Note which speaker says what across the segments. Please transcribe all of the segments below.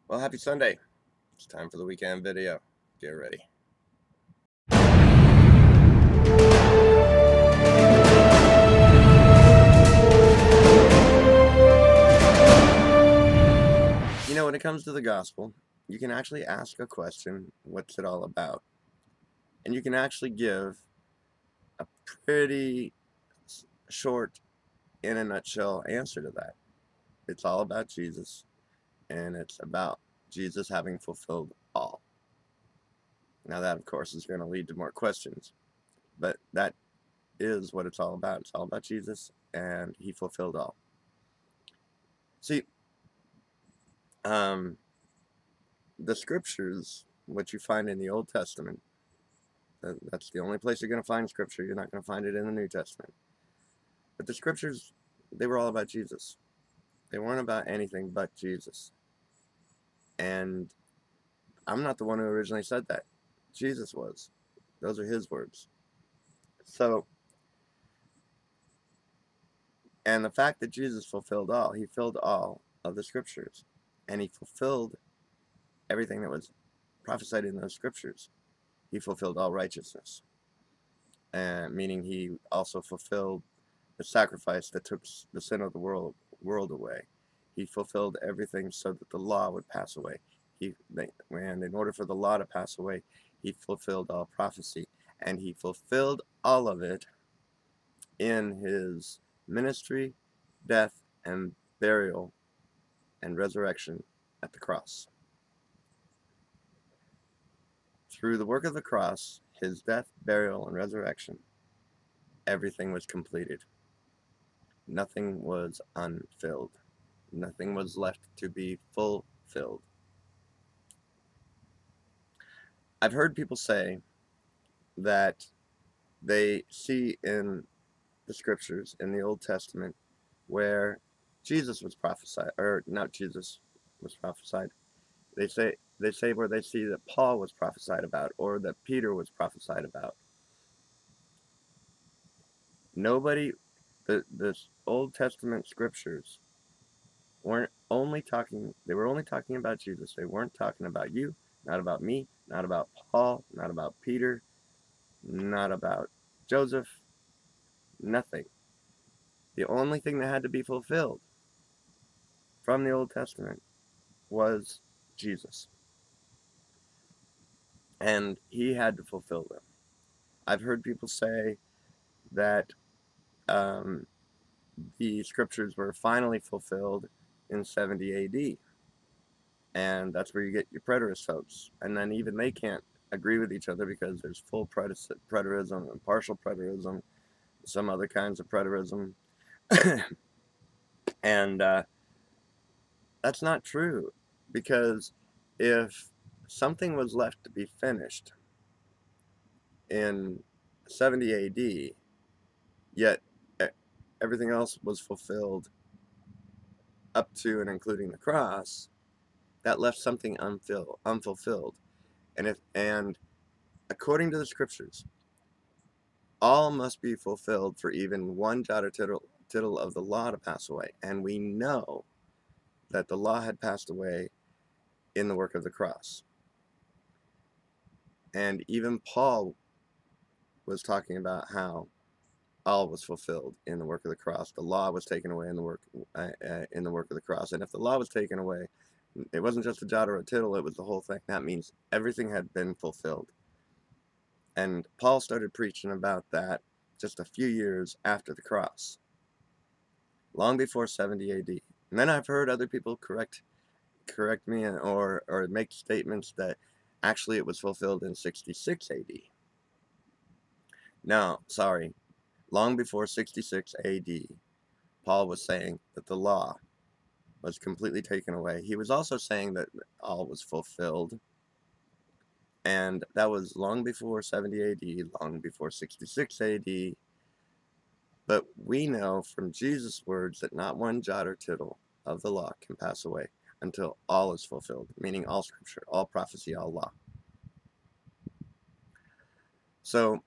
Speaker 1: Well, happy Sunday. It's time for the weekend video. Get ready. You know, when it comes to the gospel, you can actually ask a question, what's it all about? And you can actually give a pretty short, in a nutshell answer to that. It's all about Jesus, and it's about Jesus having fulfilled all. Now that, of course, is going to lead to more questions, but that is what it's all about. It's all about Jesus, and he fulfilled all. See, the scriptures, what you find in the Old Testament, that's the only place you're going to find scripture. You're not going to find it in the New Testament. But the scriptures, they were all about Jesus. They weren't about anything but Jesus. And I'm not the one who originally said that. Jesus was. Those are his words. So, and the fact that Jesus fulfilled all, he filled all of the scriptures. And he fulfilled everything that was prophesied in those scriptures. He fulfilled all righteousness. And meaning he also fulfilled the sacrifice that took the sin of the world away. He fulfilled everything so that the law would pass away. And in order for the law to pass away, he fulfilled all prophecy. And he fulfilled all of it in his ministry, death, and burial, and resurrection at the cross. Through the work of the cross, his death, burial, and resurrection, everything was completed. Nothing was unfilled. Nothing was left to be fulfilled. I've heard people say that they see in the scriptures, in the Old Testament, where Jesus was prophesied, or not Jesus was prophesied. They say where they see that Paul was prophesied about, or that Peter was prophesied about. Nobody, the Old Testament scriptures weren't only talking, they were only talking about Jesus. They weren't talking about you, not about me, not about Paul, not about Peter, not about Joseph, nothing. The only thing that had to be fulfilled from the Old Testament was Jesus. And he had to fulfill them. I've heard people say that the scriptures were finally fulfilled in 70 AD. And that's where you get your preterist folks. And then even they can't agree with each other because there's full preterism and partial preterism, some other kinds of preterism. And that's not true, because if something was left to be finished in 70 AD, yet everything else was fulfilled up to and including the cross, that left something unfulfilled. And according to the scriptures, all must be fulfilled for even one jot or tittle of the law to pass away. And we know that the law had passed away in the work of the cross. And even Paul was talking about how all was fulfilled in the work of the cross. The law was taken away in the work of the cross. And if the law was taken away, it wasn't just a jot or a tittle, it was the whole thing. That means everything had been fulfilled. And Paul started preaching about that just a few years after the cross, long before 70 AD. And then I've heard other people correct me or make statements that actually it was fulfilled in 66 AD. No, sorry. Long before 66 AD, Paul was saying that the law was completely taken away. He was also saying that all was fulfilled. And that was long before 70 AD, long before 66 AD. But we know from Jesus' words that not one jot or tittle of the law can pass away until all is fulfilled, meaning all scripture, all prophecy, all law. So,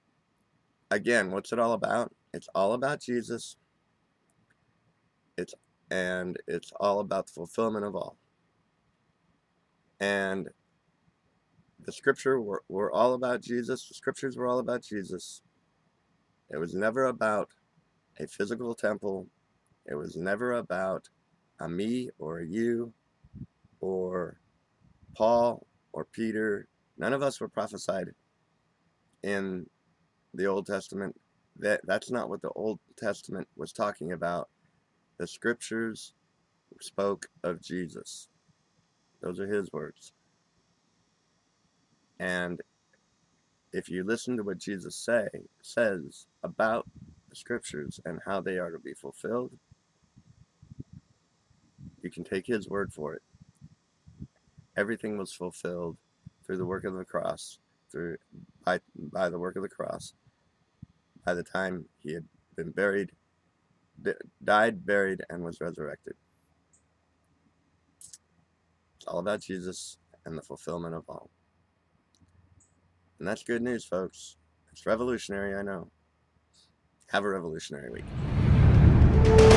Speaker 1: again, what's it all about? It's all about Jesus. It's all about the fulfillment of all. And the scripture were all about Jesus. The scriptures were all about Jesus. It was never about a physical temple. It was never about a me or a you or Paul or Peter. None of us were prophesied in the Old Testament. That's not what the Old Testament was talking about. The scriptures spoke of Jesus. Those are his words. And if you listen to what Jesus says about the scriptures and how they are to be fulfilled, you can take his word for it. Everything was fulfilled through the work of the cross, by the work of the cross. By the time he had been buried, died, buried, and was resurrected. It's all about Jesus and the fulfillment of all. And that's good news, folks. It's revolutionary, I know. Have a revolutionary week.